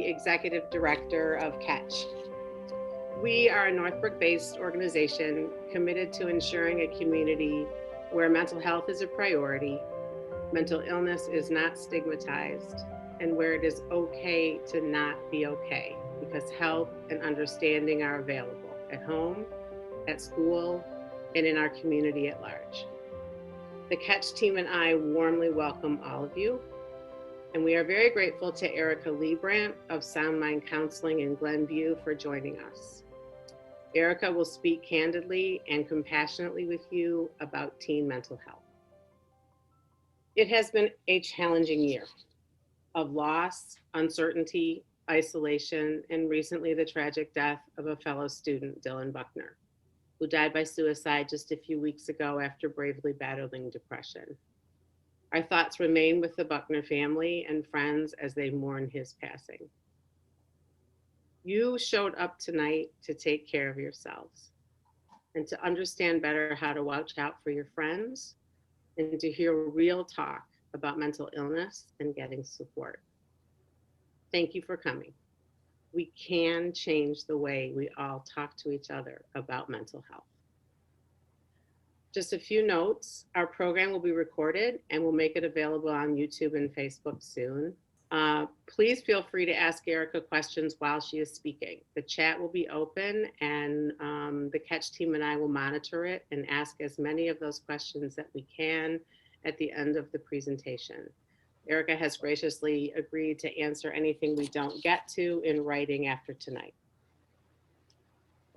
the Executive Director of Catch. We are a Northbrook-based organization committed to ensuring a community where mental health is a priority, mental illness is not stigmatized, and where it is okay to not be okay, because help and understanding are available at home, at school, and in our community at large. The Catch team and I warmly welcome all of you, and we are very grateful to Erica Leibrandt of Sound Mind Counseling in Glenview for joining us. Erica will speak candidly and compassionately with you about teen mental health. It has been a challenging year of loss, uncertainty, isolation, and recently the tragic death of a fellow student, Dylan Buckner, who died by suicide just a few weeks ago after bravely battling depression. Our thoughts remain with the Buckner family and friends as they mourn his passing. You showed up tonight to take care of yourselves and to understand better how to watch out for your friends and to hear real talk about mental illness and getting support. Thank you for coming. We can change the way we all talk to each other about mental health. Just a few notes, our program will be recorded and we'll make it available on YouTube and Facebook soon. Please feel free to ask Erica questions while she is speaking. The chat will be open and the Catch team and I will monitor it and ask as many of those questions that we can at the end of the presentation. Erica has graciously agreed to answer anything we don't get to in writing after tonight.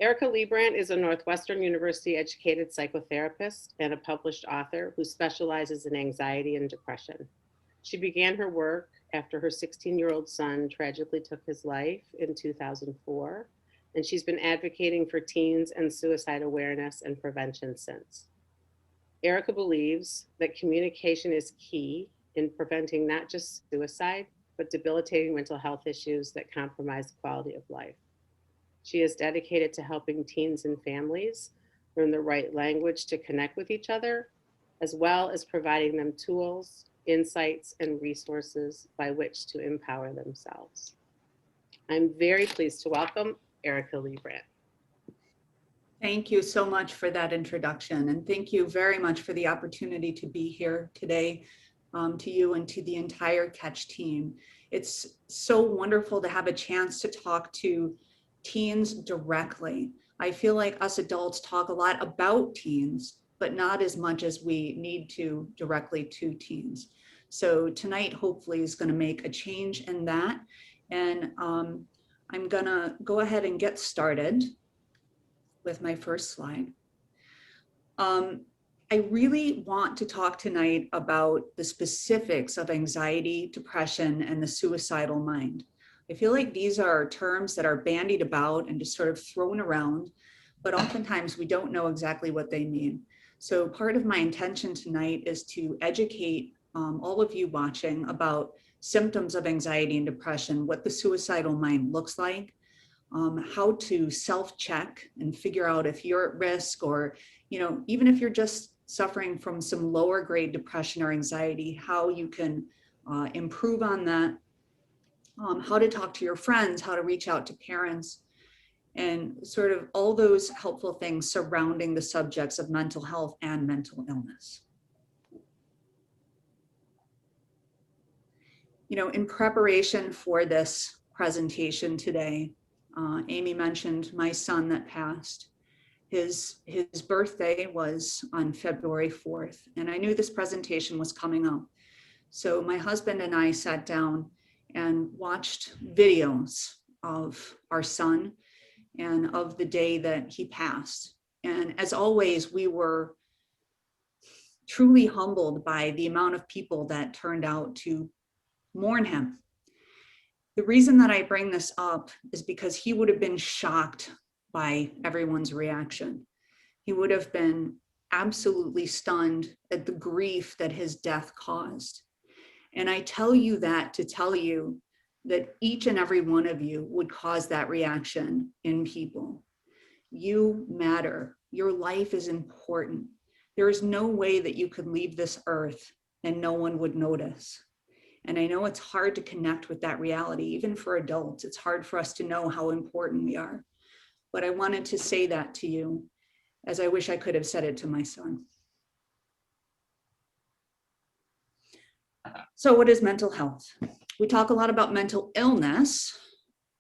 Erica Leibrandt is a Northwestern University educated psychotherapist and a published author who specializes in anxiety and depression. She began her work after her 16-year-old son tragically took his life in 2004, and she's been advocating for teens and suicide awareness and prevention since. Erica believes that communication is key in preventing not just suicide, but debilitating mental health issues that compromise the quality of life. She is dedicated to helping teens and families learn the right language to connect with each other, as well as providing them tools, insights, and resources by which to empower themselves. I'm very pleased to welcome Erica Leibrandt. Thank you so much for that introduction, and thank you very much for the opportunity to be here today, to you and to the entire Catch team. It's so wonderful to have a chance to talk to teens directly. I feel like us adults talk a lot about teens, but not as much as we need to directly to teens. So tonight hopefully is going to make a change in that. And I'm going to go ahead and get started with my first slide. I really want to talk tonight about the specifics of anxiety, depression, and the suicidal mind. I feel like these are terms that are bandied about and just sort of thrown around, but oftentimes we don't know exactly what they mean. So part of my intention tonight is to educate all of you watching about symptoms of anxiety and depression, what the suicidal mind looks like, how to self-check and figure out if you're at risk, or even if you're just suffering from some lower grade depression or anxiety, how you can improve on that, how to talk to your friends, how to reach out to parents, and sort of all those helpful things surrounding the subjects of mental health and mental illness. In preparation for this presentation today, Amy mentioned my son that passed. His birthday was on February 4th, and I knew this presentation was coming up. So my husband and I sat down and watched videos of our son and of the day that he passed. And as always, we were truly humbled by the amount of people that turned out to mourn him. The reason that I bring this up is because he would have been shocked by everyone's reaction. He would have been absolutely stunned at the grief that his death caused. And I tell you that to tell you that each and every one of you would cause that reaction in people. You matter. Your life is important. There is no way that you could leave this earth and no one would notice. And I know it's hard to connect with that reality, even for adults. It's hard for us to know how important we are. But I wanted to say that to you, as I wish I could have said it to my son. So what is mental health? We talk a lot about mental illness,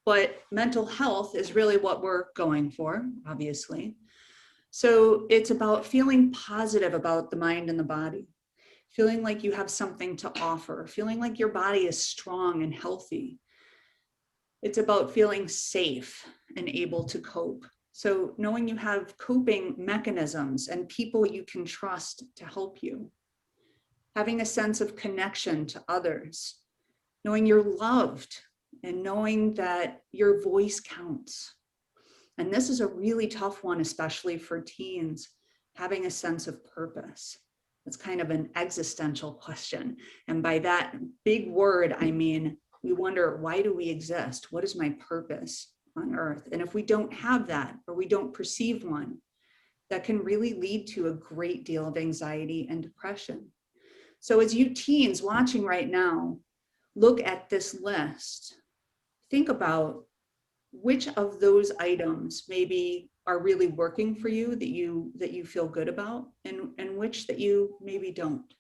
but mental health is really what we're going for, obviously. So it's about feeling positive about the mind and the body, feeling like you have something to offer, feeling like your body is strong and healthy. It's about feeling safe and able to cope. So knowing you have coping mechanisms and people you can trust to help you. Having a sense of connection to others, knowing you're loved and knowing that your voice counts. And this is a really tough one, especially for teens, having a sense of purpose. It's kind of an existential question. And by that big word, I mean, we wonder, why do we exist? What is my purpose on earth? And if we don't have that, or we don't perceive one, that can really lead to a great deal of anxiety and depression. So as you teens watching right now, look at this list, think about which of those items maybe are really working for you, that you feel good about, and which that you maybe don't.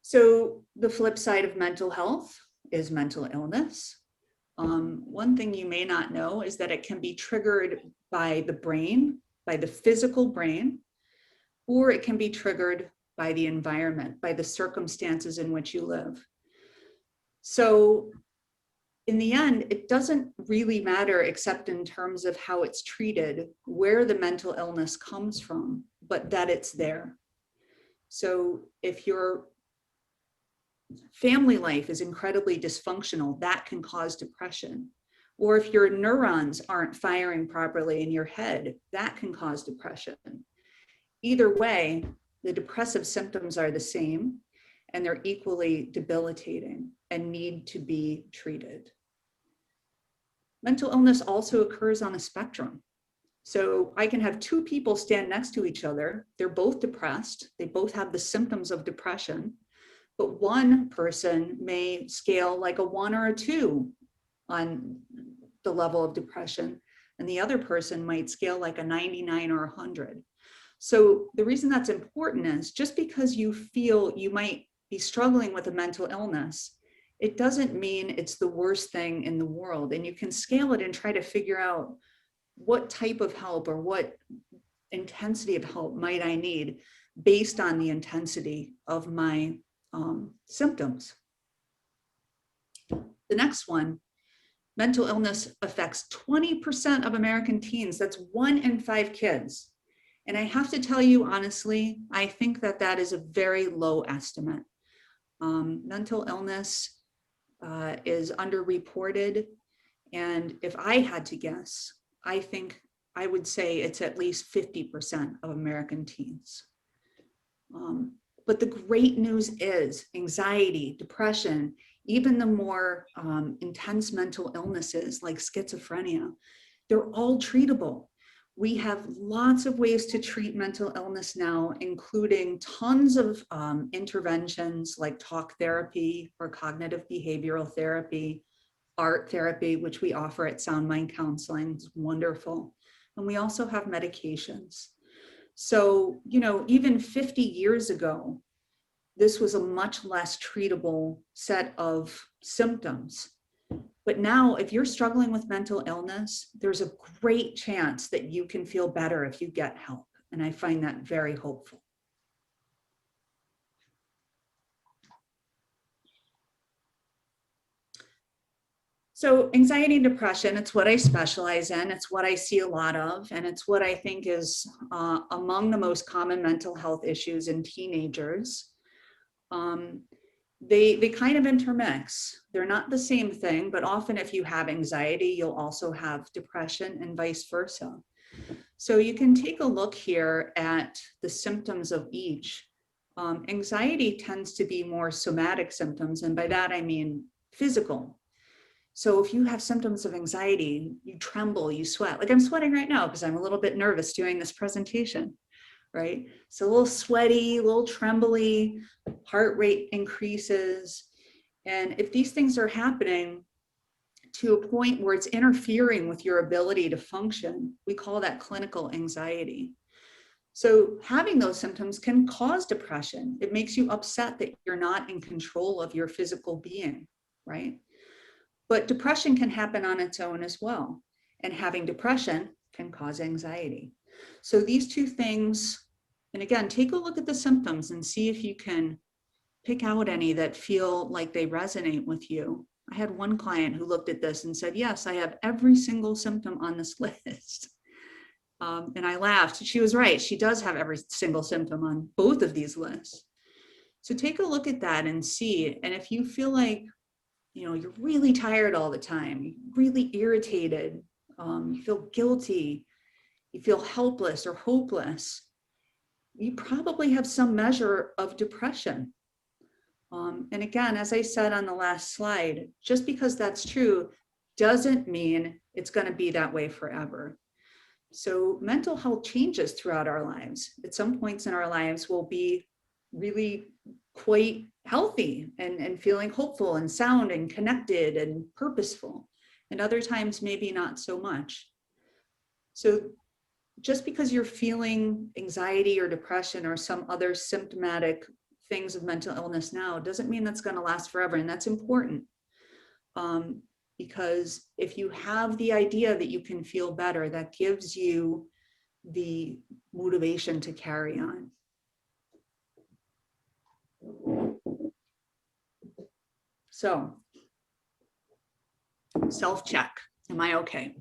So the flip side of mental health is mental illness. One thing you may not know is that it can be triggered by the brain, by the physical brain, or it can be triggered by the environment, by the circumstances in which you live. So in the end, it doesn't really matter, except in terms of how it's treated, where the mental illness comes from, but that it's there. So if your family life is incredibly dysfunctional, that can cause depression. Or if your neurons aren't firing properly in your head, that can cause depression. Either way, the depressive symptoms are the same, and they're equally debilitating and need to be treated. Mental illness also occurs on a spectrum. So I can have two people stand next to each other. They're both depressed. They both have the symptoms of depression, but one person may scale like a 1 or a 2 on the level of depression, and the other person might scale like a 99 or 100. So the reason that's important is just because you feel you might be struggling with a mental illness, it doesn't mean it's the worst thing in the world. And you can scale it and try to figure out what type of help or what intensity of help might I need based on the intensity of my symptoms. The next one, mental illness affects 20% of American teens. That's 1 in 5 kids. And I have to tell you, honestly, I think that that is a very low estimate. Mental illness is underreported. And if I had to guess, I think I would say it's at least 50% of American teens. But the great news is anxiety, depression, even the more intense mental illnesses like schizophrenia, they're all treatable. We have lots of ways to treat mental illness now, including tons of interventions like talk therapy or cognitive behavioral therapy, art therapy, which we offer at Sound Mind Counseling. It's wonderful. And we also have medications. So, you know, even 50 years ago, this was a much less treatable set of symptoms. But now, if you're struggling with mental illness, there's a great chance that you can feel better if you get help. And I find that very hopeful. So anxiety and depression, it's what I specialize in. It's what I see a lot of, and it's what I think is among the most common mental health issues in teenagers. They kind of intermix. They're not the same thing, but often if you have anxiety, you'll also have depression and vice versa. So you can take a look here at the symptoms of each. Anxiety tends to be more somatic symptoms, and by that I mean physical. So if you have symptoms of anxiety, you tremble, you sweat, like I'm sweating right now because I'm a little bit nervous doing this presentation. right? So a little sweaty, a little trembly, heart rate increases. And if these things are happening to a point where it's interfering with your ability to function, we call that clinical anxiety. So having those symptoms can cause depression. It makes you upset that you're not in control of your physical being, right? But depression can happen on its own as well. And having depression can cause anxiety. So these two things, and again, take a look at the symptoms and see if you can pick out any that feel like they resonate with you. I had one client who looked at this and said, yes, I have every single symptom on this list. And I laughed. She was right. She does have every single symptom on both of these lists. So take a look at that and see. And if you feel like, you're really tired all the time, you're really irritated, you feel guilty, you feel helpless or hopeless, you probably have some measure of depression. And again, as I said on the last slide, just because that's true doesn't mean it's going to be that way forever. So mental health changes throughout our lives. At some points in our lives, we'll be really quite healthy and feeling hopeful and sound and connected and purposeful. And other times, maybe not so much. So just because you're feeling anxiety or depression or some other symptomatic things of mental illness now doesn't mean that's going to last forever. And that's important. Because if you have the idea that you can feel better, that gives you the motivation to carry on. So, self-check, am I okay?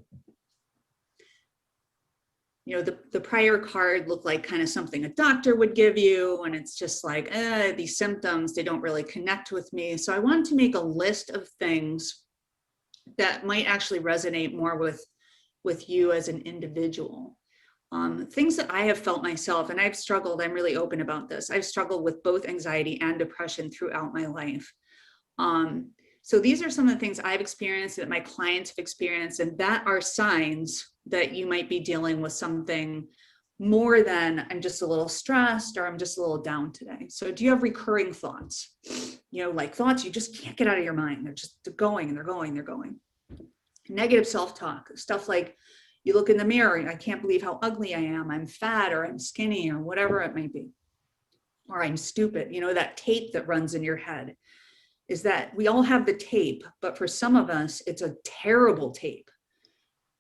The prior card looked like kind of something a doctor would give you, and it's just like, these symptoms, they don't really connect with me. So I wanted to make a list of things that might actually resonate more with you as an individual. Things that I have felt myself, and I've struggled, I'm really open about this. I've struggled with both anxiety and depression throughout my life. So these are some of the things I've experienced that my clients have experienced, and that are signs that you might be dealing with something more than I'm just a little stressed or I'm just a little down today. So do you have recurring thoughts? Like thoughts you just can't get out of your mind. They're going and they're going. Negative self-talk, stuff like you look in the mirror and I can't believe how ugly I am. I'm fat or I'm skinny or whatever it may be. Or I'm stupid. That tape that runs in your head is that we all have the tape, but for some of us, it's a terrible tape.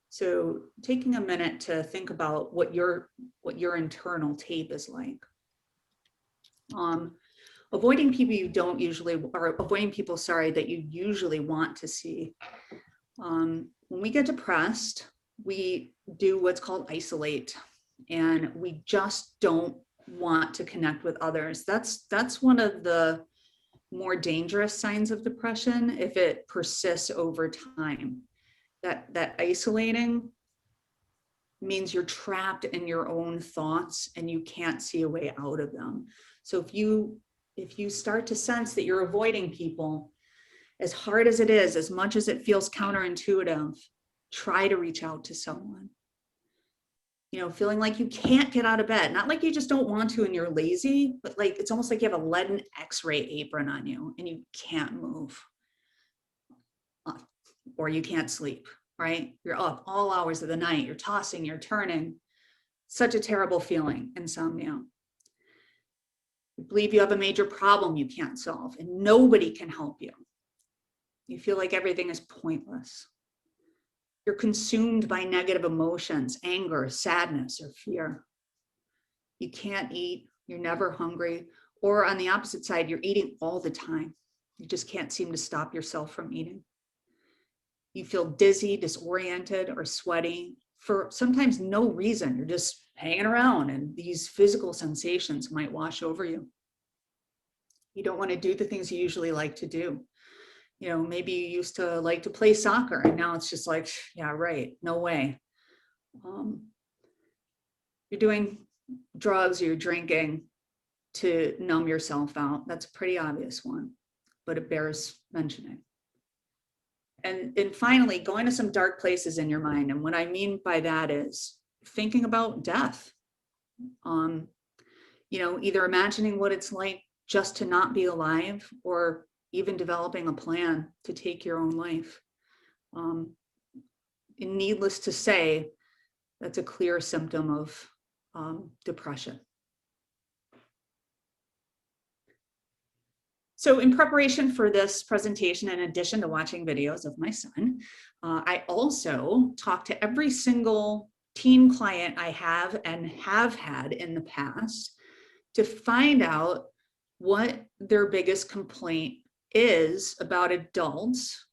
So taking a minute to think about what your internal tape is like. Avoiding people you don't usually, or avoiding people, that you usually want to see. When we get depressed, we do what's called isolate, and we just don't want to connect with others. That's one of the more dangerous signs of depression if it persists over time. That isolating means you're trapped in your own thoughts and you can't see a way out of them. So if you start to sense that you're avoiding people, as hard as it is, as much as it feels counterintuitive, try to reach out to someone. Feeling like you can't get out of bed, not like you just don't want to and you're lazy, but like it's almost like you have a leaden X-ray apron on you and you can't move or you can't sleep, right? You're up all hours of the night, you're tossing, you're turning. Such a terrible feeling, insomnia. You believe you have a major problem you can't solve and nobody can help you. You feel like everything is pointless. You're consumed by negative emotions, anger, sadness, or fear. You can't eat, you're never hungry, or on the opposite side, you're eating all the time. You just can't seem to stop yourself from eating. You feel dizzy, disoriented, or sweaty for sometimes no reason. You're just hanging around and these physical sensations might wash over you. You don't want to do the things you usually like to do. Maybe you used to like to play soccer and now it's just like, yeah, right, no way. You're doing drugs or you're drinking to numb yourself out. That's a pretty obvious one, but it bears mentioning. And finally, going to some dark places in your mind. And what I mean by that is thinking about death. either imagining what it's like just to not be alive, or even developing a plan to take your own life. And needless to say, that's a clear symptom of depression. So in preparation for this presentation, in addition to watching videos of my son, I also talked to every single teen client I have and have had in the past to find out what their biggest complaint is about adults.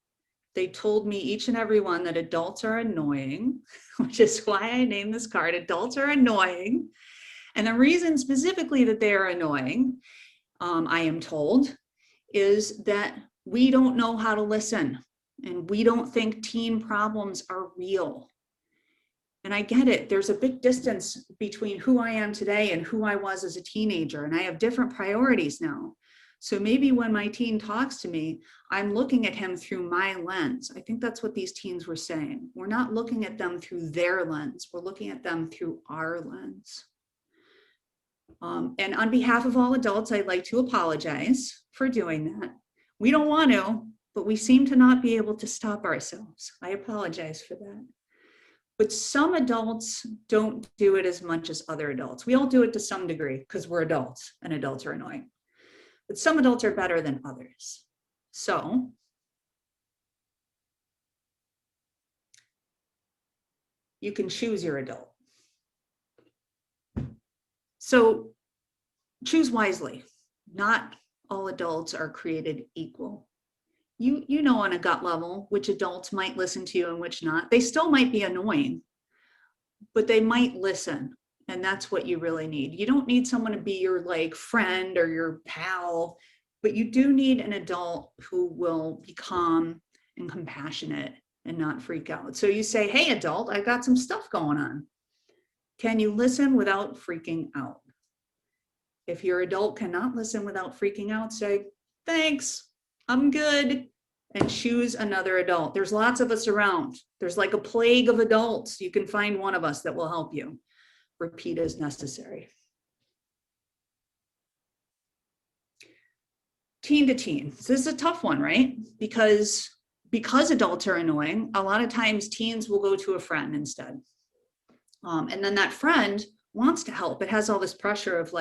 They told me, each and every one, that adults are annoying, which is why I named this card, Adults Are Annoying. And the reason specifically that they are annoying, I am told, is that we don't know how to listen, and we don't think teen problems are real. And I get it. There's a big distance between who I am today and who I was as a teenager, and I have different priorities now. So maybe when my teen talks to me, I'm looking at him through my lens. I think that's what these teens were saying. We're not looking at them through their lens. We're looking at them through our lens. And on behalf of all adults, I'd like to apologize for doing that. We don't want to, but we seem to not be able to stop ourselves. I apologize for that. But some adults don't do it as much as other adults. We all do it to some degree because we're adults, and adults are annoying. But some adults are better than others. So you can choose your adult. So choose wisely. Not all adults are created equal. You know on a gut level which adults might listen to you and which not. They still might be annoying, but they might listen. And that's what you really need. You don't need someone to be your friend or your pal, but you do need an adult who will be calm and compassionate and not freak out. So you say, hey, adult, I've got some stuff going on. Can you listen without freaking out? If your adult cannot listen without freaking out, say, thanks, I'm good, and choose another adult. There's lots of us around. There's like a plague of adults. You can find one of us that will help you. Repeat as necessary. Teen to teen. So this is a tough one, right? Because adults are annoying, a lot of times teens will go to a friend instead. And then that friend wants to help. It has all this pressure of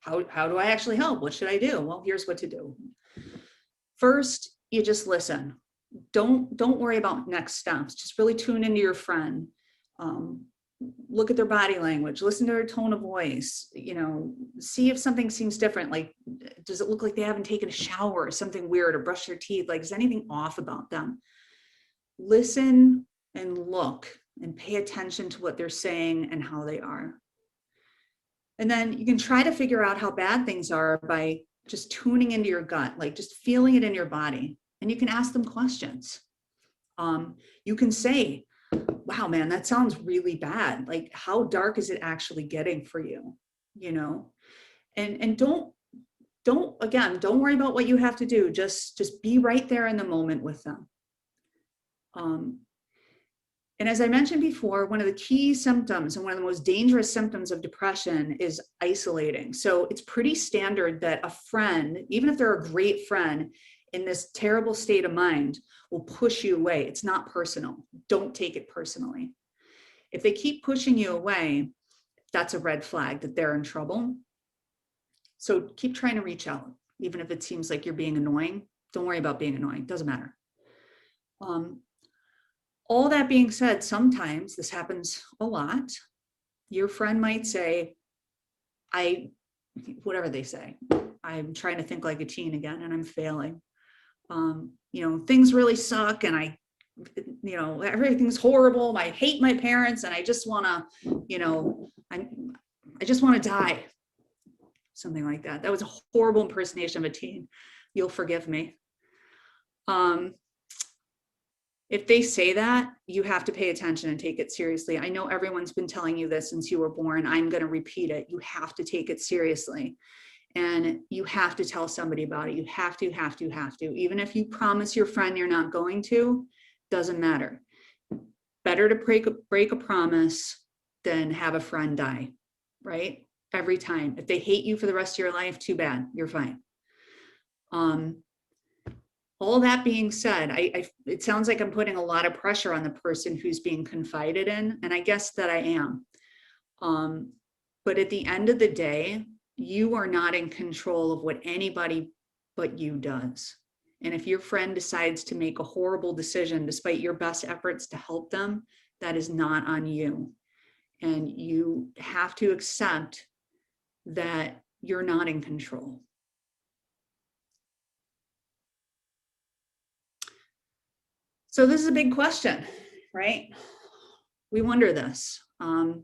how do I actually help? What should I do? Well, here's what to do. First, you just listen. Don't worry about next steps. Just really tune into your friend. Look at their body language, listen to their tone of voice, see if something seems different. Does it look like they haven't taken a shower or something weird, or brushed their teeth? Is anything off about them? Listen and look and pay attention to what they're saying and how they are. And then you can try to figure out how bad things are by just tuning into your gut, just feeling it in your body. And you can ask them questions. You can say, wow, man, that sounds really bad. How dark is it actually getting for you? And don't worry about what you have to do. Just be right there in the moment with them. And as I mentioned before, one of the key symptoms and one of the most dangerous symptoms of depression is isolating. So it's pretty standard that a friend, even if they're a great friend, in this terrible state of mind, will push you away. It's not personal. Don't take it personally. If they keep pushing you away, that's a red flag that they're in trouble. So keep trying to reach out, even if it seems like you're being annoying. Don't worry about being annoying. Doesn't matter. All that being said, sometimes this happens a lot. Your friend might say, whatever they say, I'm trying to think like a teen again and I'm failing. Things really suck and everything's horrible. I hate my parents and I just want to, I just want to die. Something like that. That was a horrible impersonation of a teen. You'll forgive me. If they say that, you have to pay attention and take it seriously. I know everyone's been telling you this since you were born. I'm going to repeat it. You have to take it seriously. And you have to tell somebody about it. You have to. Even if you promise your friend you're not going to, doesn't matter. Better to break a promise than have a friend die, right? every time. If they hate you for the rest of your life, too bad, you're fine. All that being said, it sounds like I'm putting a lot of pressure on the person who's being confided in, and I guess that I am. But at the end of the day, you are not in control of what anybody but you does. And if your friend decides to make a horrible decision despite your best efforts to help them, that is not on you. And you have to accept that you're not in control. So this is a big question, right? We wonder this. Dylan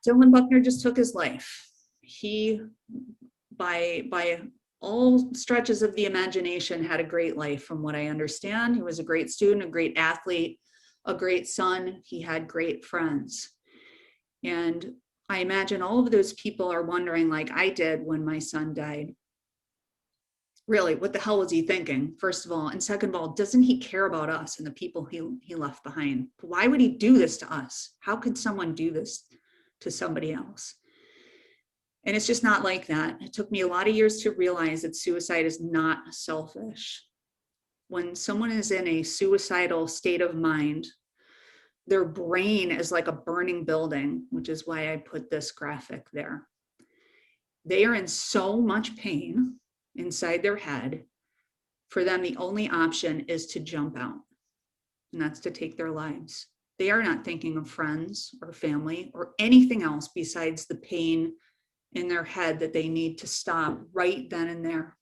Buckner just took his life. He, by all stretches of the imagination, had a great life from what I understand. He was a great student, a great athlete, a great son. He had great friends. And I imagine all of those people are wondering, like I did when my son died, really, what the hell was he thinking, first of all? And second of all, doesn't he care about us and the people he left behind? Why would he do this to us? How could someone do this to somebody else? And it's just not like that. It took me a lot of years to realize that suicide is not selfish. When someone is in a suicidal state of mind, their brain is like a burning building, which is why I put this graphic there. They are in so much pain inside their head. For them, the only option is to jump out, and that's to take their lives. They are not thinking of friends or family or anything else besides the pain in their head that they need to stop right then and there.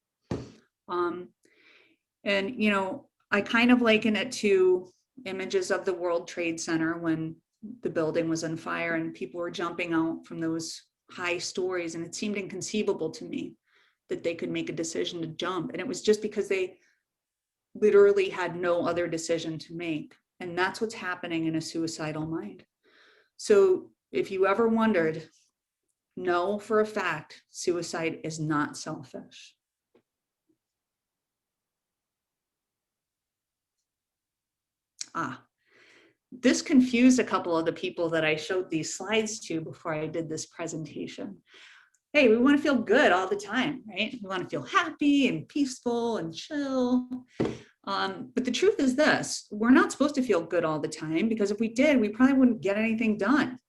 And, you know, I kind of liken it to images of the World Trade Center when the building was on fire and people were jumping out from those high stories. And it seemed inconceivable to me that they could make a decision to jump. And it was just because they literally had no other decision to make. And that's what's happening in a suicidal mind. So if you ever wondered, know for a fact, suicide is not selfish. This confused a couple of the people that I showed these slides to before I did this presentation. Hey, we want to feel good all the time, right? We want to feel happy and peaceful and chill. But the truth is this, we're not supposed to feel good all the time, because if we did, we probably wouldn't get anything done.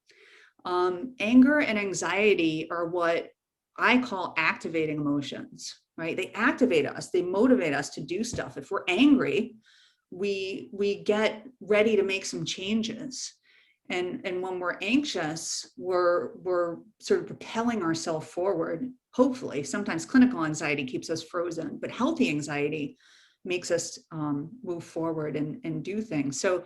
Anger and anxiety are what I call activating emotions, right? They activate us, they motivate us to do stuff. If we're angry, we get ready to make some changes. And when we're anxious, we're sort of propelling ourselves forward. Hopefully, sometimes clinical anxiety keeps us frozen, but healthy anxiety makes us move forward and do things. So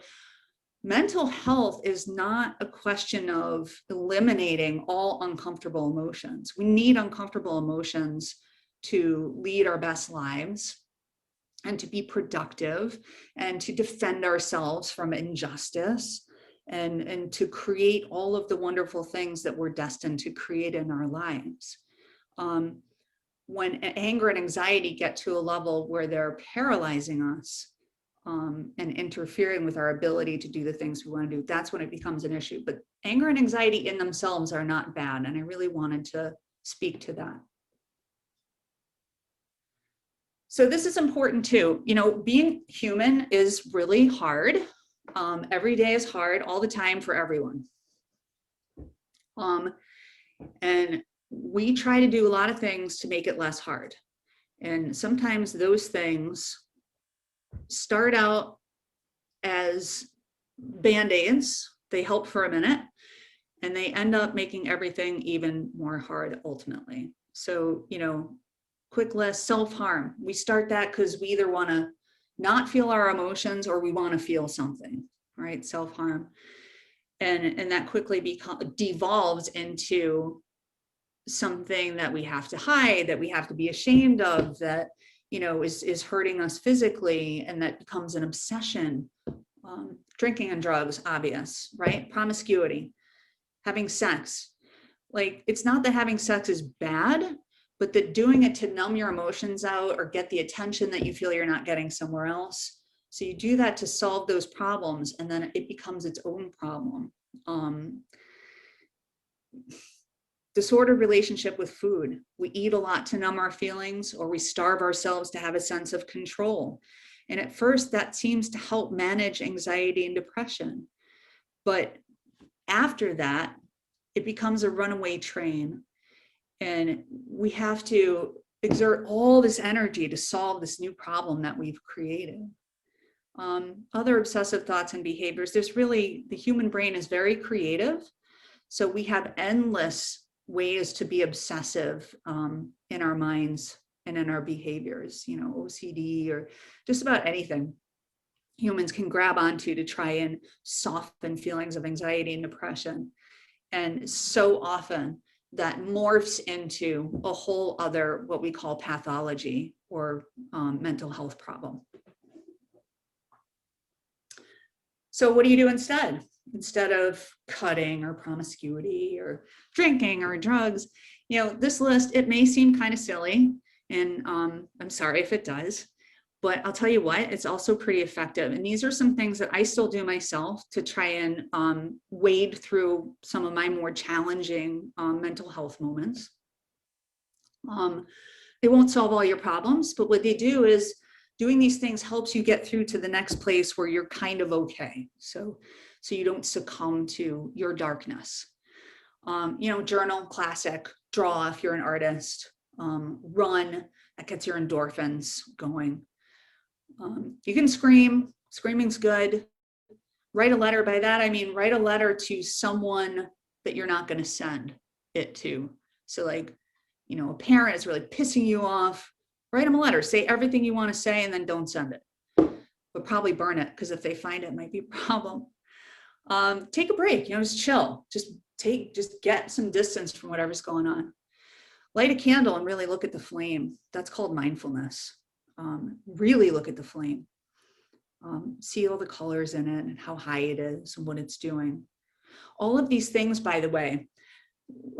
mental health is not a question of eliminating all uncomfortable emotions. We need uncomfortable emotions to lead our best lives and to be productive and to defend ourselves from injustice and to create all of the wonderful things that we're destined to create in our lives. When anger and anxiety get to a level where they're paralyzing us and interfering with our ability to do the things we want to do, that's when it becomes an issue. But anger and anxiety in themselves are not bad, and I really wanted to speak to that. So this is important too. You know, being human is really hard. Every day is hard all the time for everyone. And we try to do a lot of things to make it less hard. And sometimes those things start out as Band-Aids. They help for a minute, and they end up making everything even more hard ultimately. So, you know, quick list, self-harm. We start that because we either want to not feel our emotions or we want to feel something, right? Self-harm. And that quickly devolves into something that we have to hide, that we have to be ashamed of, that, you know, is hurting us physically, and that becomes an obsession. Drinking and drugs, obvious, right? Promiscuity, having sex. Like, it's not that having sex is bad, but that doing it to numb your emotions out or get the attention that you feel you're not getting somewhere else. So you do that to solve those problems, and then it becomes its own problem. disordered relationship with food. We eat a lot to numb our feelings, or we starve ourselves to have a sense of control. And at first that seems to help manage anxiety and depression. But after that, it becomes a runaway train. And we have to exert all this energy to solve this new problem that we've created. Other obsessive thoughts and behaviors, the human brain is very creative. So we have endless ways to be obsessive in our minds and in our behaviors, OCD or just about anything humans can grab onto to try and soften feelings of anxiety and depression. And so often that morphs into a whole other, what we call pathology or mental health problem. So what do you do instead? Instead of cutting or promiscuity or drinking or drugs, this list, it may seem kind of silly, and I'm sorry if it does, but I'll tell you what, it's also pretty effective. And these are some things that I still do myself to try and wade through some of my more challenging mental health moments. They won't solve all your problems, but what they do is doing these things helps you get through to the next place where you're kind of okay. So you don't succumb to your darkness. Journal, classic. Draw if you're an artist. Run, that gets your endorphins going. You can scream. Screaming's good. Write a letter. By that I mean write a letter to someone that you're not going to send it to. So like, a parent is really pissing you off. Write them a letter. Say everything you want to say and then don't send it. But probably burn it, because if they find it, it might be a problem. Take a break, just chill. Just get some distance from whatever's going on. Light a candle and really look at the flame. That's called mindfulness. Really look at the flame. See all the colors in it and how high it is and what it's doing. All of these things, by the way,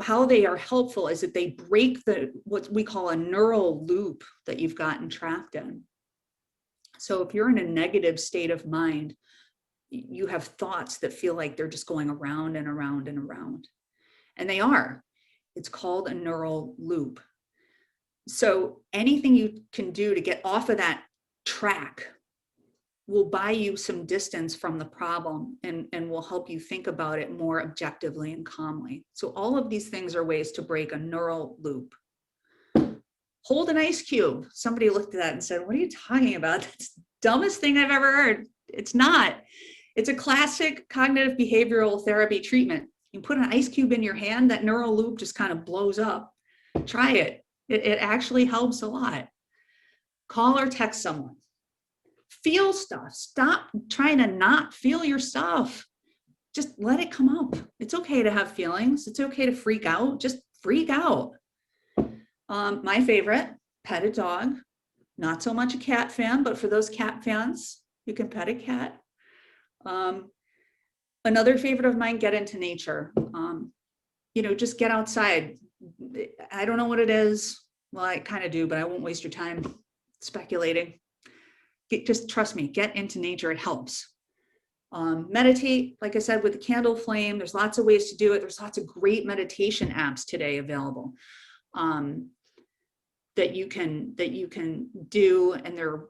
how they are helpful is that they break what we call a neural loop that you've gotten trapped in. So if you're in a negative state of mind, you have thoughts that feel like they're just going around and around and around. And they are. It's called a neural loop. So anything you can do to get off of that track will buy you some distance from the problem and will help you think about it more objectively and calmly. So all of these things are ways to break a neural loop. Hold an ice cube. Somebody looked at that and said, what are you talking about? That's the dumbest thing I've ever heard. It's not. It's a classic cognitive behavioral therapy treatment. You put an ice cube in your hand, that neural loop just kind of blows up. Try it. It actually helps a lot. Call or text someone. Feel stuff. Stop trying to not feel your stuff. Just let it come up. It's okay to have feelings. It's okay to freak out. Just freak out. My favorite, pet a dog. Not so much a cat fan, but for those cat fans, you can pet a cat. Another favorite of mine, get into nature. Just get outside. I don't know what it is. Well, I kind of do, but I won't waste your time speculating. Just trust me, get into nature. It helps. Meditate, like I said, with the candle flame. There's lots of ways to do it. There's lots of great meditation apps today available that you can do, and they're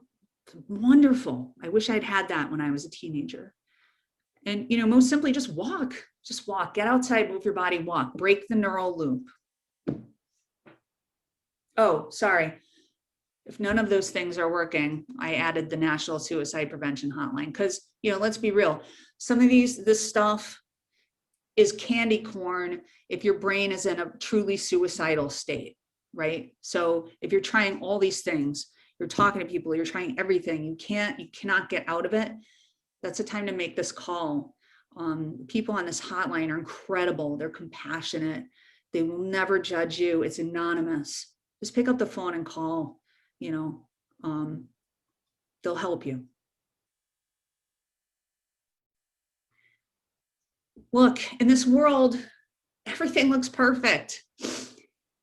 wonderful. I wish I'd had that when I was a teenager. And most simply, just walk. Get outside, move your body, walk, break the neural loop. Oh, sorry. If none of those things are working, I added the National Suicide Prevention Hotline, because, let's be real. Some of this stuff is candy corn if your brain is in a truly suicidal state, right? So if you're trying all these things, you're talking to people, you're trying everything, you cannot get out of it, that's the time to make this call. People on this hotline are incredible. They're compassionate. They will never judge you. It's anonymous. Just pick up the phone and call. They'll help you. Look, in this world, everything looks perfect.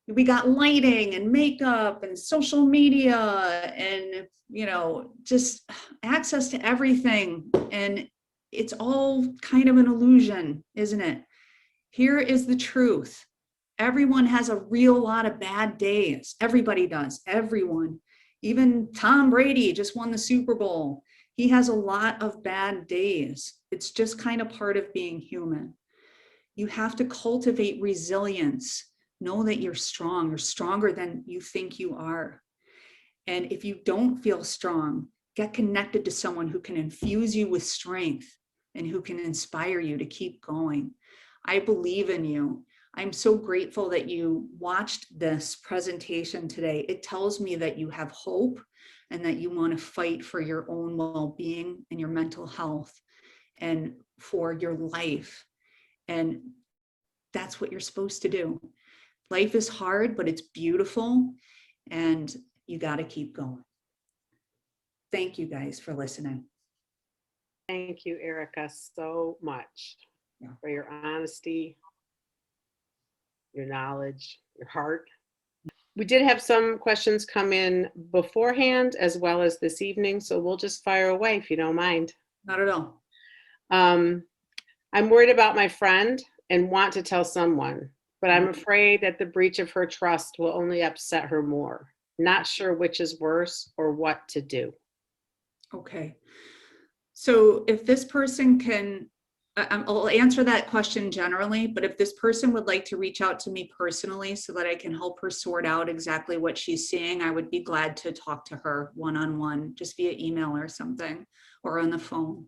We got lighting and makeup and social media and, just access to everything. And it's all kind of an illusion, isn't it? Here is the truth. Everyone has a real lot of bad days. Everybody does, everyone. Even Tom Brady just won the Super Bowl. He has a lot of bad days. It's just kind of part of being human. You have to cultivate resilience. Know that you're strong. You're stronger than you think you are. And if you don't feel strong, get connected to someone who can infuse you with strength and who can inspire you to keep going. I believe in you. I'm so grateful that you watched this presentation today. It tells me that you have hope and that you want to fight for your own well-being and your mental health and for your life. And that's what you're supposed to do. Life is hard, but it's beautiful, and you got to keep going. Thank you guys for listening. Thank you, Erica, so much for your honesty, your knowledge, your heart. We did have some questions come in beforehand as well as this evening, so we'll just fire away if you don't mind. Not at all. I'm worried about my friend and want to tell someone, but I'm afraid that the breach of her trust will only upset her more. Not sure which is worse or what to do. Okay. So if this person can, I'll answer that question generally, but if this person would like to reach out to me personally so that I can help her sort out exactly what she's seeing, I would be glad to talk to her one-on-one, just via email or something, or on the phone.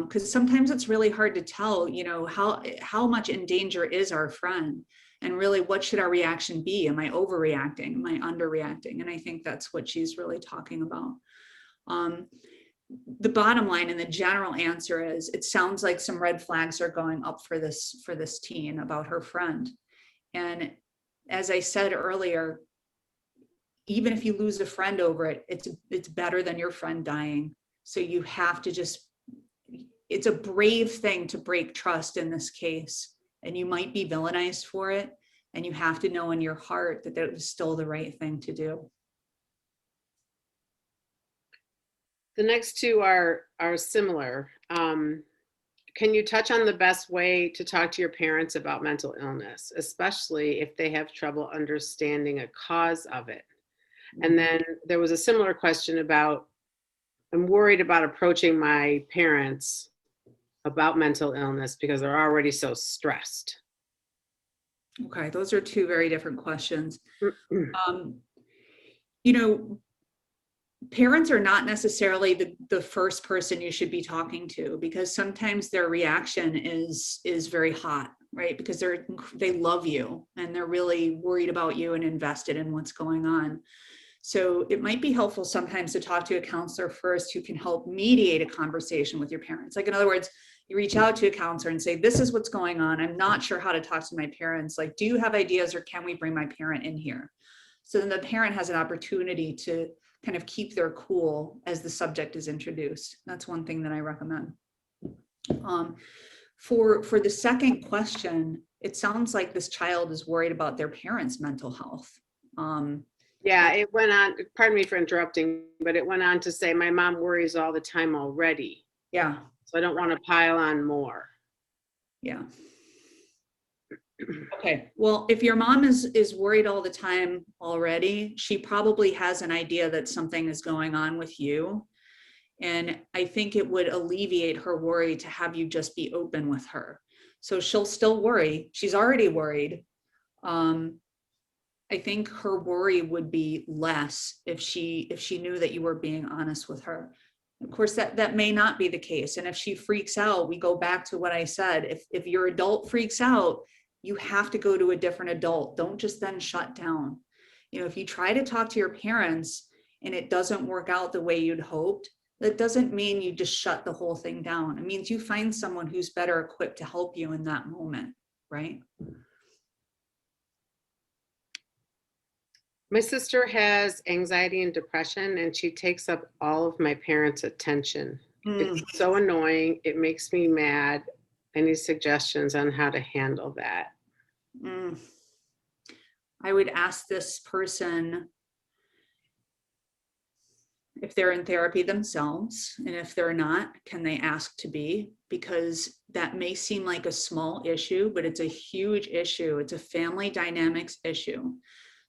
Because sometimes it's really hard to tell, you know, how much in danger is our friend, and really what should our reaction be? Am I overreacting? Am I underreacting? And I think that's what she's really talking about. The bottom line and the general answer is, it sounds like some red flags are going up for this teen about her friend. And as I said earlier, even if you lose a friend over it, it's better than your friend dying. So you have to it's a brave thing to break trust in this case, and you might be villainized for it. And you have to know in your heart that that was still the right thing to do. The next two are similar. Can you touch on the best way to talk to your parents about mental illness, especially if they have trouble understanding a cause of it? And then there was a similar question about, I'm worried about approaching my parents about mental illness because they're already so stressed. Okay, those are two very different questions. You know, parents are not necessarily the first person you should be talking to, because sometimes their reaction is very hot, right? Because they love you and they're really worried about you and invested in what's going on. So it might be helpful sometimes to talk to a counselor first who can help mediate a conversation with your parents. Like, in other words, you reach out to a counselor and say, this is what's going on. I'm not sure how to talk to my parents. Like, do you have ideas, or can we bring my parent in here? So then the parent has an opportunity to kind of keep their cool as the subject is introduced. That's one thing that I recommend. For the second question, it sounds like this child is worried about their parents' mental health. Yeah, it went on, pardon me for interrupting, but it went on to say, my mom worries all the time already. Yeah. So I don't want to pile on more. Yeah. Okay. Well, if your mom is worried all the time already, she probably has an idea that something is going on with you. And I think it would alleviate her worry to have you just be open with her. So she'll still worry. She's already worried. I think her worry would be less if she knew that you were being honest with her. Of course, that may not be the case. And if she freaks out, we go back to what I said. If your adult freaks out, you have to go to a different adult. Don't just then shut down. You know, if you try to talk to your parents and it doesn't work out the way you'd hoped, that doesn't mean you just shut the whole thing down. It means you find someone who's better equipped to help you in that moment, right? My sister has anxiety and depression, and she takes up all of my parents' attention. It's so annoying. It makes me mad. Any suggestions on how to handle that? I would ask this person, if they're in therapy themselves, and if they're not, can they ask to be? Because that may seem like a small issue, but it's a huge issue. It's a family dynamics issue.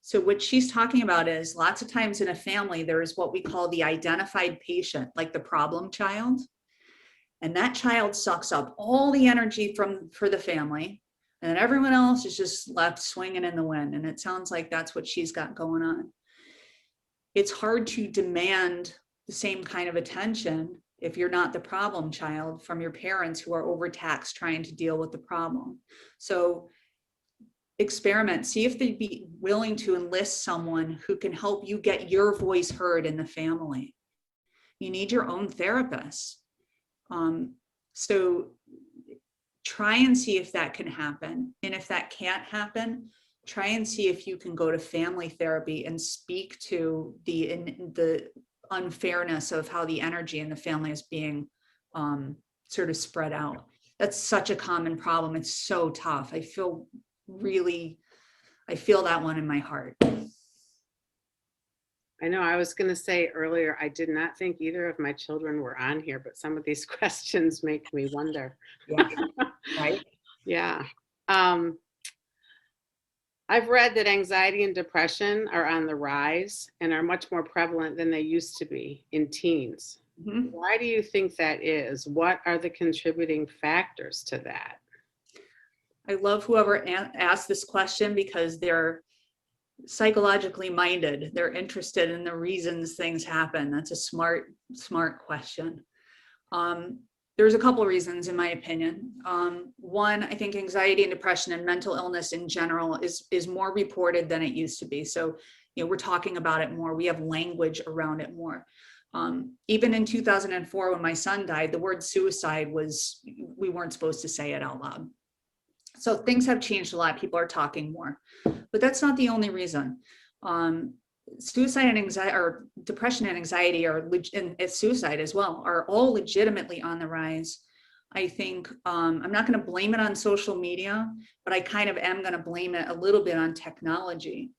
So what she's talking about is lots of times in a family, there is what we call the identified patient, like the problem child. And that child sucks up all the energy for the family. And then everyone else is just left swinging in the wind. And it sounds like that's what she's got going on. It's hard to demand the same kind of attention if you're not the problem child from your parents who are overtaxed trying to deal with the problem. So experiment, see if they'd be willing to enlist someone who can help you get your voice heard in the family. You need your own therapist. So try and see if that can happen. And if that can't happen, try and see if you can go to family therapy and speak to the unfairness of how the energy in the family is being sort of spread out. That's such a common problem. It's so tough. I feel that one in my heart. I know I was going to say earlier, I did not think either of my children were on here, but some of these questions make me wonder. Yeah, right. Yeah. I've read that anxiety and depression are on the rise and are much more prevalent than they used to be in teens. Mm-hmm. Why do you think that is? What are the contributing factors to that? I love whoever asked this question because they're psychologically minded. They're interested in the reasons things happen. That's a smart question. There's a couple of reasons, in my opinion. One, I think anxiety and depression and mental illness in general is more reported than it used to be. So, we're talking about it more. We have language around it more. Even in 2004, when my son died, the word suicide we weren't supposed to say it out loud. So things have changed a lot. People are talking more, but that's not the only reason. Suicide and anxiety, or depression and anxiety, and suicide as well, are all legitimately on the rise. I think I'm not going to blame it on social media, but I kind of am going to blame it a little bit on technology.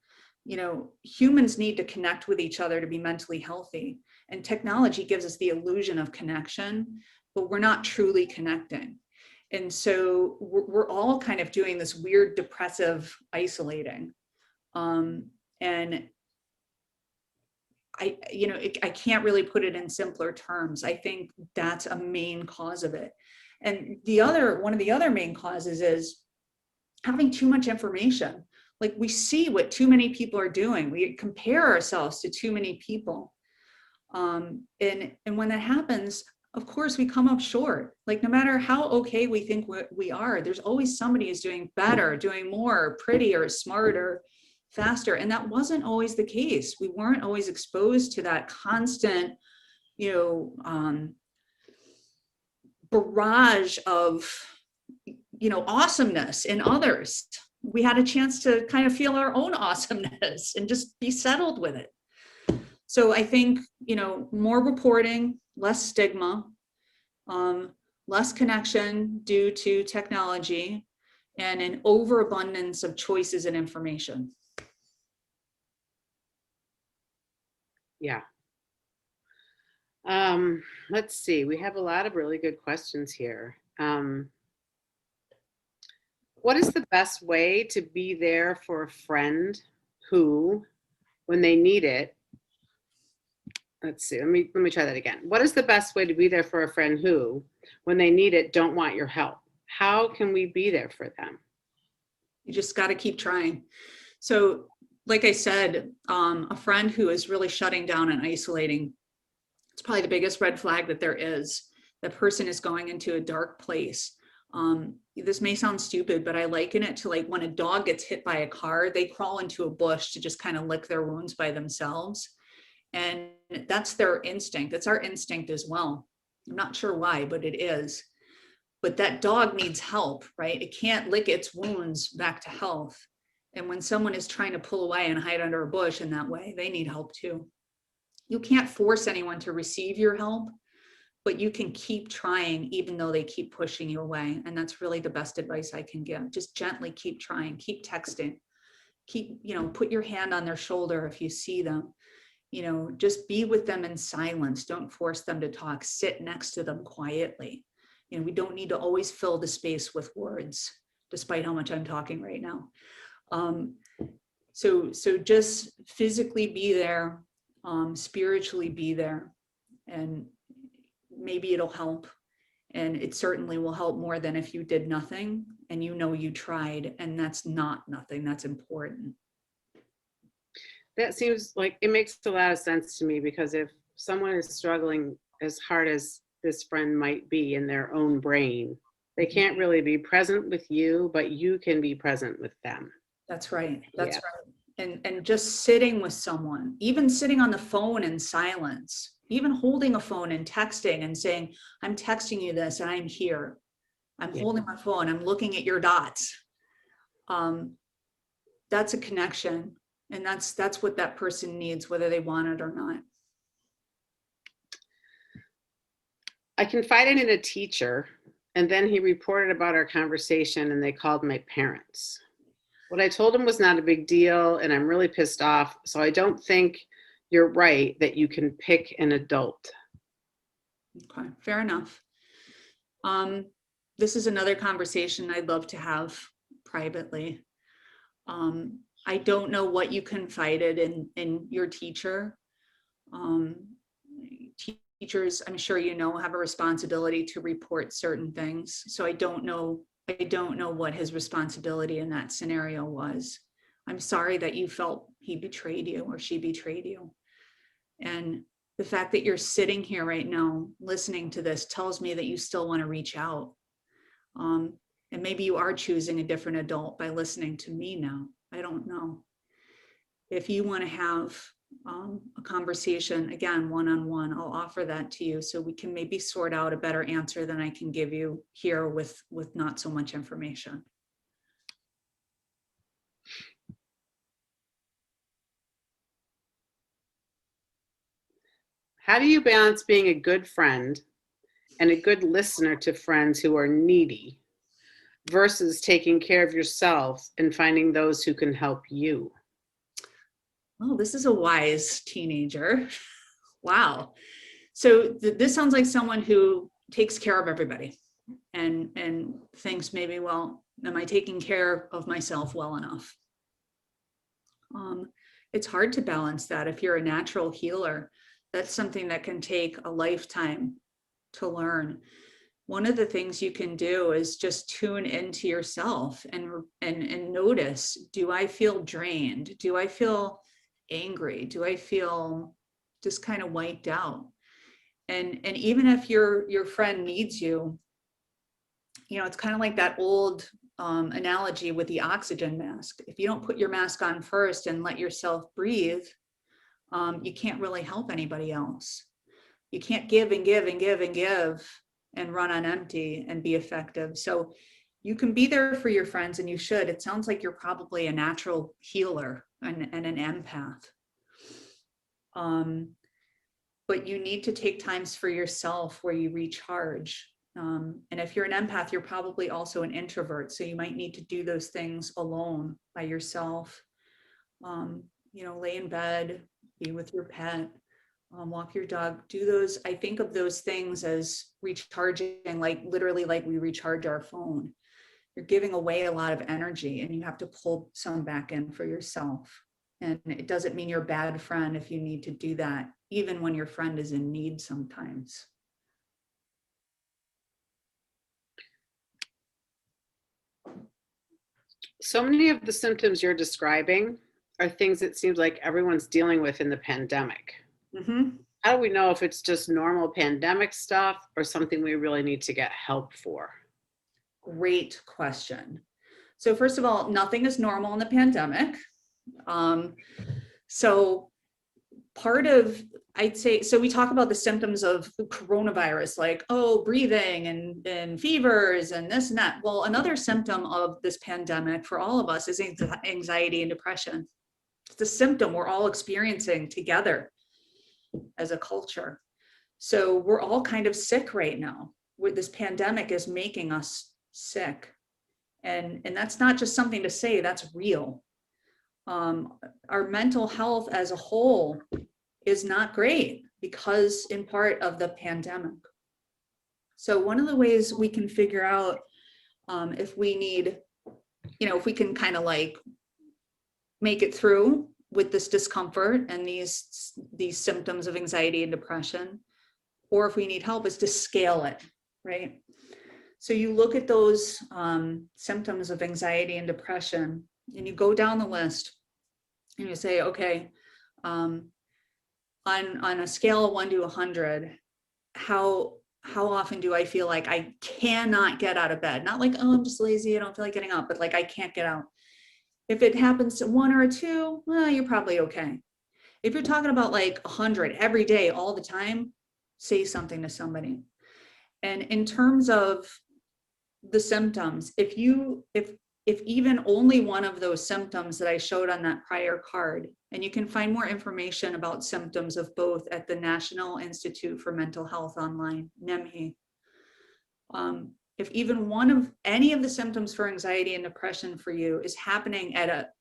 Humans need to connect with each other to be mentally healthy, and technology gives us the illusion of connection, but we're not truly connecting. And so we're all kind of doing this weird depressive isolating. And I can't really put it in simpler terms. I think that's a main cause of it. And one of the other main causes is having too much information. Like, we see what too many people are doing. We compare ourselves to too many people. And when that happens, of course, we come up short. Like, no matter how okay we think we are, there's always somebody who's doing better, doing more, prettier, smarter, faster. And that wasn't always the case. We weren't always exposed to that constant, barrage of, awesomeness in others. We had a chance to kind of feel our own awesomeness and just be settled with it. So I think, more reporting, less stigma, less connection due to technology, and an overabundance of choices and information. Yeah. Let's see. We have a lot of really good questions here. What is the best way to be there for a friend who, when they need it, let's see, let me try that again. What is the best way to be there for a friend who, when they need it, don't want your help? How can we be there for them? You just got to keep trying. So, like I said, a friend who is really shutting down and isolating, it's probably the biggest red flag that there is. The person is going into a dark place. This may sound stupid, but I liken it to like when a dog gets hit by a car, they crawl into a bush to just kind of lick their wounds by themselves. And that's their instinct. That's our instinct as well. I'm not sure why, but it is. But that dog needs help, right? It can't lick its wounds back to health. And when someone is trying to pull away and hide under a bush in that way, they need help too. You can't force anyone to receive your help, but you can keep trying even though they keep pushing you away. And that's really the best advice I can give. Just gently keep trying, keep texting, put your hand on their shoulder if you see them. just be with them in silence. Don't force them to talk. Sit next to them quietly. We don't need to always fill the space with words, despite how much I'm talking right now. So just physically be there, spiritually be there, and maybe it'll help. And it certainly will help more than if you did nothing and you tried, and that's not nothing, that's important. That seems like it makes a lot of sense to me, because if someone is struggling as hard as this friend might be in their own brain, they can't really be present with you, but you can be present with them. That's right. That's right. And just sitting with someone, even sitting on the phone in silence, even holding a phone and texting and saying, I'm texting you this and I'm here. I'm holding my phone. I'm looking at your dots. That's a connection. And that's what that person needs, whether they want it or not. I confided in a teacher, and then he reported about our conversation, and they called my parents. What I told him was not a big deal, and I'm really pissed off. So I don't think you're right that you can pick an adult. Okay, fair enough. This is another conversation I'd love to have privately. I don't know what you confided in your teacher. Teachers, I'm sure have a responsibility to report certain things. So I don't know what his responsibility in that scenario was. I'm sorry that you felt he betrayed you or she betrayed you. And the fact that you're sitting here right now listening to this tells me that you still want to reach out. And maybe you are choosing a different adult by listening to me now. I don't know. If you want to have a conversation, again, one-on-one, I'll offer that to you so we can maybe sort out a better answer than I can give you here with not so much information. How do you balance being a good friend and a good listener to friends who are needy versus taking care of yourself and finding those who can help you? Oh, this is a wise teenager. Wow. So this sounds like someone who takes care of everybody and thinks maybe, well, am I taking care of myself well enough? It's hard to balance that. If you're a natural healer, that's something that can take a lifetime to learn. One of the things you can do is just tune into yourself and notice, do I feel drained? Do I feel angry? Do I feel just kind of wiped out? And even if your friend needs you, it's kind of like that old analogy with the oxygen mask. If you don't put your mask on first and let yourself breathe, you can't really help anybody else. You can't give and give and give and give and run on empty and be effective. So you can be there for your friends, and you should. It sounds like you're probably a natural healer and an empath. But you need to take times for yourself where you recharge. And if you're an empath, you're probably also an introvert. So you might need to do those things alone by yourself. Lay in bed, be with your pet, walk your dog, do those. I think of those things as recharging, like literally like we recharge our phone. You're giving away a lot of energy and you have to pull some back in for yourself. And it doesn't mean you're a bad friend if you need to do that, even when your friend is in need sometimes. So many of the symptoms you're describing are things it seems like everyone's dealing with in the pandemic. Mm-hmm. How do we know if it's just normal pandemic stuff or something we really need to get help for? Great question. So first of all, nothing is normal in the pandemic. So part of, I'd say, so we talk about the symptoms of coronavirus, like, oh, breathing and fevers and this and that. Well, another symptom of this pandemic for all of us is anxiety and depression. It's a symptom we're all experiencing together as a culture. So we're all kind of sick right now. This pandemic is making us sick. And that's not just something to say, that's real. Our mental health as a whole is not great because in part of the pandemic. So one of the ways we can figure out if we need, if we can kind of like make it through with this discomfort and these symptoms of anxiety and depression, or if we need help, is to scale it, right? So you look at those symptoms of anxiety and depression, and you go down the list, and you say, okay, on a scale of 1 to 100, how often do I feel like I cannot get out of bed? Not like, oh, I'm just lazy, I don't feel like getting up, but like I can't get out. If it happens to 1 or 2, well, you're probably okay. If you're talking about like 100 every day, all the time, say something to somebody. And in terms of the symptoms, if even only one of those symptoms that I showed on that prior card, and you can find more information about symptoms of both at the National Institute for Mental Health online, NEMHE. If even any of the symptoms for anxiety and depression for you is happening at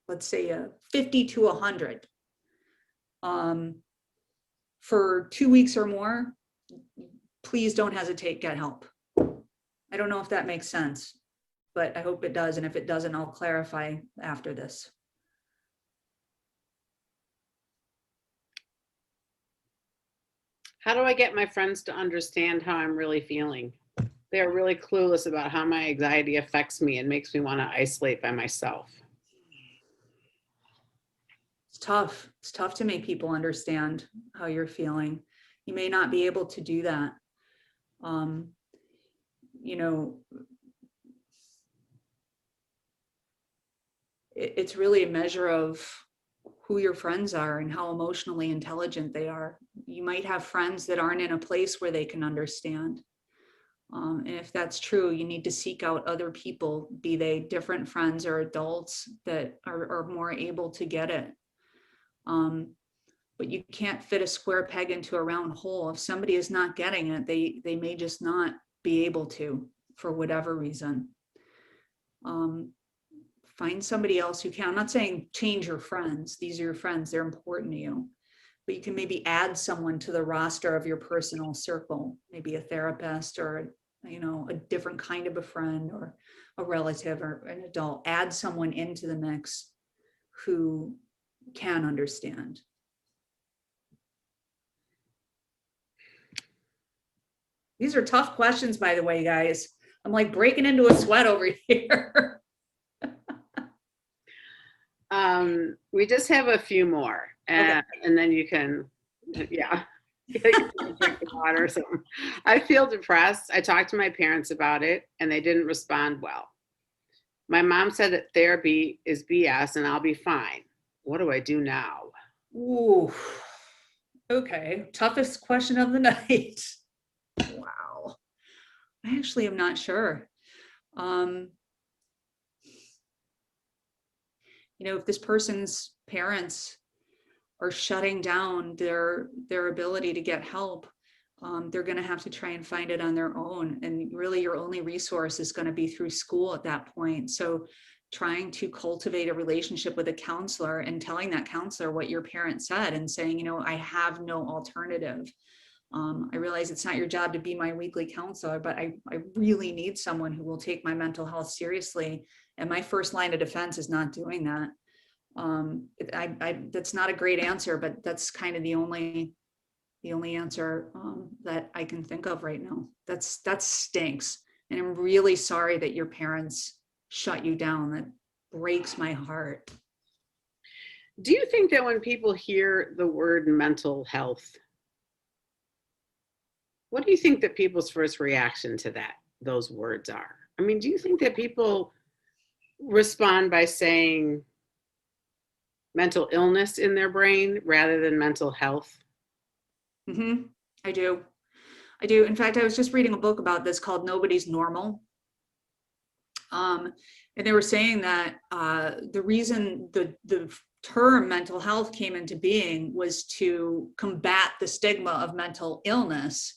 let's say a 50 to 100 for 2 weeks or more, please don't hesitate, get help. I don't know if that makes sense, but I hope it does. And if it doesn't, I'll clarify after this. How do I get my friends to understand how I'm really feeling? They're really clueless about how my anxiety affects me and makes me want to isolate by myself. It's tough. It's tough to make people understand how you're feeling. You may not be able to do that. It's really a measure of who your friends are and how emotionally intelligent they are. You might have friends that aren't in a place where they can understand. And if that's true, you need to seek out other people, be they different friends or adults that are more able to get it. But you can't fit a square peg into a round hole. If somebody is not getting it, they may just not be able to for whatever reason. Find somebody else who can. I'm not saying change your friends. These are your friends. They're important to you. But you can maybe add someone to the roster of your personal circle, maybe a therapist or, a different kind of a friend or a relative or an adult. Add someone into the mix who can understand. These are tough questions, by the way, guys. I'm like breaking into a sweat over here. We just have a few more, and then you can, drink the water or something. I feel depressed. I talked to my parents about it, and they didn't respond well. My mom said that therapy is BS, and I'll be fine. What do I do now? Ooh, okay. Toughest question of the night. Wow. I actually am not sure. If this person's parents are shutting down their ability to get help, they're going to have to try and find it on their own. And really your only resource is going to be through school at that point. So trying to cultivate a relationship with a counselor and telling that counselor what your parent said and saying, I have no alternative. I realize it's not your job to be my weekly counselor, but I really need someone who will take my mental health seriously. And my first line of defense is not doing that. That's not a great answer, but that's kind of the only answer that I can think of right now. That stinks. And I'm really sorry that your parents shut you down. That breaks my heart. Do you think that when people hear the word mental health, what do you think that people's first reaction to those words are? I mean, do you think that people respond by saying mental illness in their brain rather than mental health? Mm-hmm. I do. In fact, I was just reading a book about this called Nobody's Normal. And they were saying that the reason the term mental health came into being was to combat the stigma of mental illness,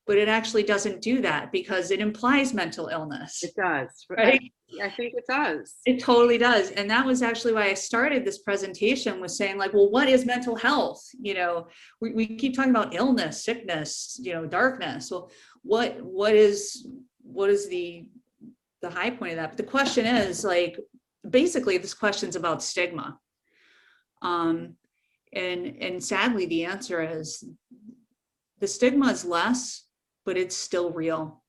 but it actually doesn't do that because it implies mental illness. It does. Right? I think it does. It totally does. And that was actually why I started this presentation, was saying like, well, what is mental health? You know, we keep talking about illness, sickness, you know, darkness. Well, what is the high point of that? But the question is like, basically this question's about stigma. And sadly, the answer is the stigma is less, but it's still real.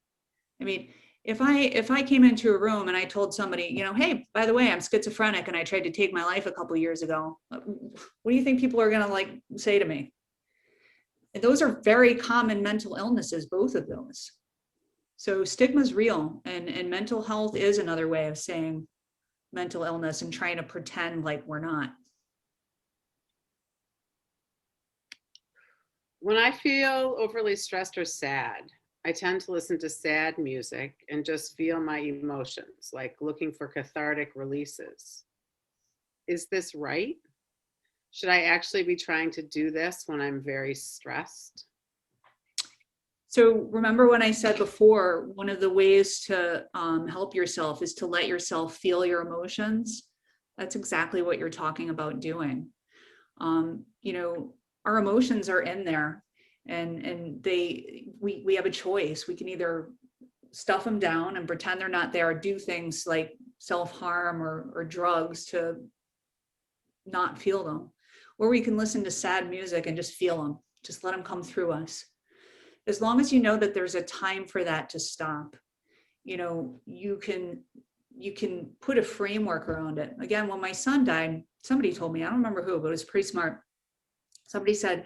I mean, if I came into a room and I told somebody, you know, hey, by the way, I'm schizophrenic and I tried to take my life a couple of years ago, what do you think people are going to like say to me? And those are very common mental illnesses, both of those. So stigma is real, and mental health is another way of saying mental illness and trying to pretend like we're not. When I feel overly stressed or sad, I tend to listen to sad music and just feel my emotions, like looking for cathartic releases. Is this right? Should I actually be trying to do this when I'm very stressed? So remember when I said before, one of the ways to help yourself is to let yourself feel your emotions. That's exactly what you're talking about doing. You know, our emotions are in there, and we have a choice. We can either stuff them down and pretend they're not there, do things like self-harm or drugs to not feel them, or we can listen to sad music and just feel them, just let them come through us. As long as you know that there's a time for that to stop, you know, you can put a framework around it. Again, when my son died, somebody told me, I don't remember who, but it was pretty smart. Somebody said,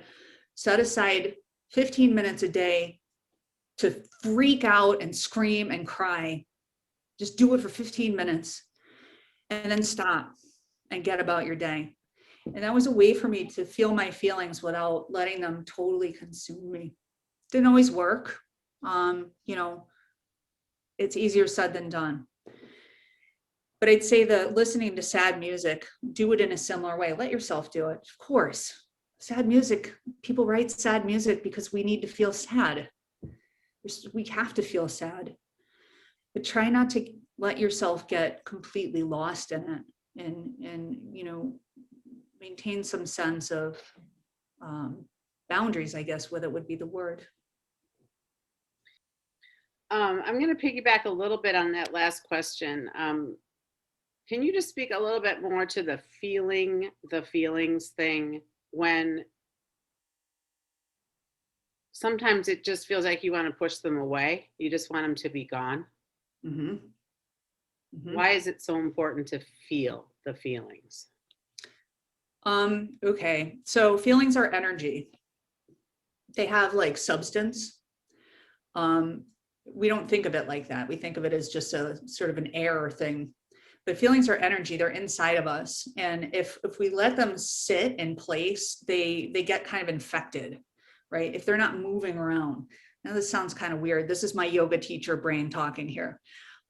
set aside 15 minutes a day to freak out and scream and cry. Just do it for 15 minutes and then stop and get about your day. And that was a way for me to feel my feelings without letting them totally consume me. Didn't always work. You know, it's easier said than done. But I'd say that listening to sad music, do it in a similar way. Let yourself do it. Of course, sad music, people write sad music because we need to feel sad. We have to feel sad. But try not to let yourself get completely lost in it, and you know, maintain some sense of boundaries, I guess, with it would be the word. I'm going to piggyback a little bit on that last question. Can you just speak a little bit more to the feelings thing, when sometimes it just feels like you want to push them away. You just want them to be gone. Mm-hmm. Mm-hmm. Why is it so important to feel the feelings? Okay, so feelings are energy. They have like substance. We don't think of it like that. We think of it as just a sort of an air thing. But feelings are energy. They're inside of us. And if we let them sit in place, they get kind of infected, right? If they're not moving around. Now this sounds kind of weird. This is my yoga teacher brain talking here.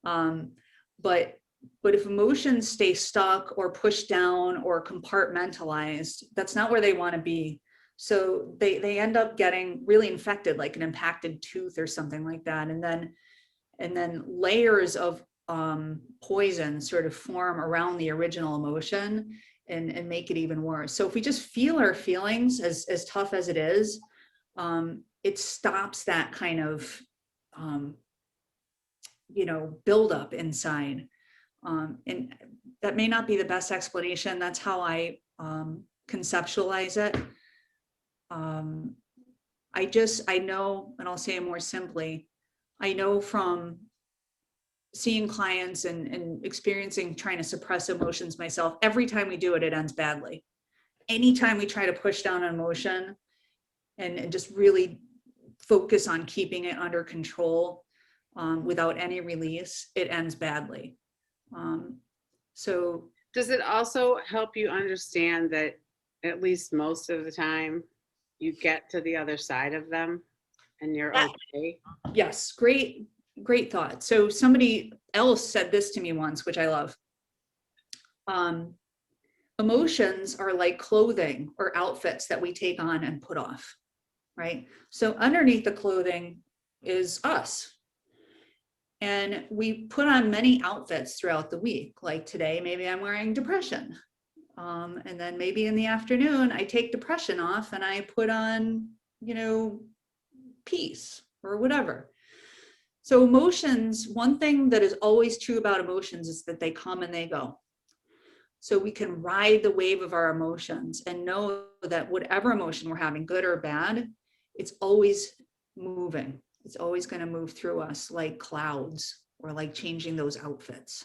But if emotions stay stuck or pushed down or compartmentalized, that's not where they want to be. So they end up getting really infected, like an impacted tooth or something like that. And then layers of poison sort of form around the original emotion and make it even worse. So if we just feel our feelings, as tough as it is, it stops that kind of buildup inside. And that may not be the best explanation. That's how I conceptualize it. I know, and I'll say it more simply, I know from seeing clients and experiencing trying to suppress emotions myself, every time we do it, it ends badly. Anytime we try to push down an emotion and just really focus on keeping it under control without any release, it ends badly. So does it also help you understand that at least most of the time you get to the other side of them and you're okay? Yes, great thought. So somebody else said this to me once, which I love. Emotions are like clothing or outfits that we take on and put off, right? So underneath the clothing is us. And we put on many outfits throughout the week. Like today, maybe I'm wearing depression. And then maybe in the afternoon, I take depression off and I put on, peace or whatever. So emotions, one thing that is always true about emotions is that they come and they go. So we can ride the wave of our emotions and know that whatever emotion we're having, good or bad, it's always moving. It's always going to move through us like clouds or like changing those outfits.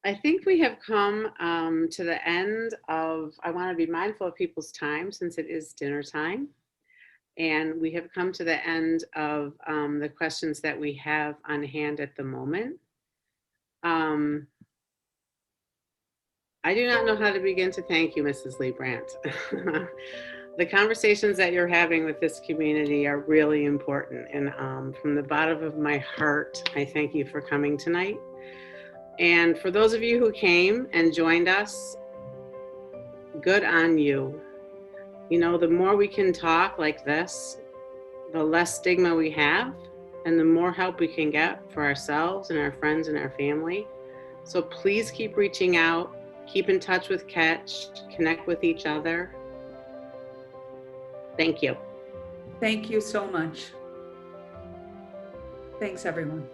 I think we have come to the end of, I want to be mindful of people's time since it is dinner time. And we have come to the end of the questions that we have on hand at the moment. I do not know how to begin to thank you, Mrs. Leibrandt. The conversations that you're having with this community are really important. And from the bottom of my heart, I thank you for coming tonight. And for those of you who came and joined us, good on you. The more we can talk like this, the less stigma we have and the more help we can get for ourselves and our friends and our family. So please keep reaching out, keep in touch with Catch, connect with each other. Thank you. Thank you so much. Thanks, everyone.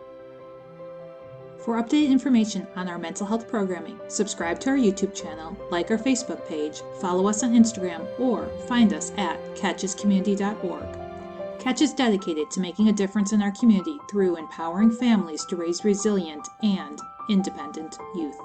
For updated information on our mental health programming, subscribe to our YouTube channel, like our Facebook page, follow us on Instagram, or find us at catchescommunity.org. Catch is dedicated to making a difference in our community through empowering families to raise resilient and independent youth.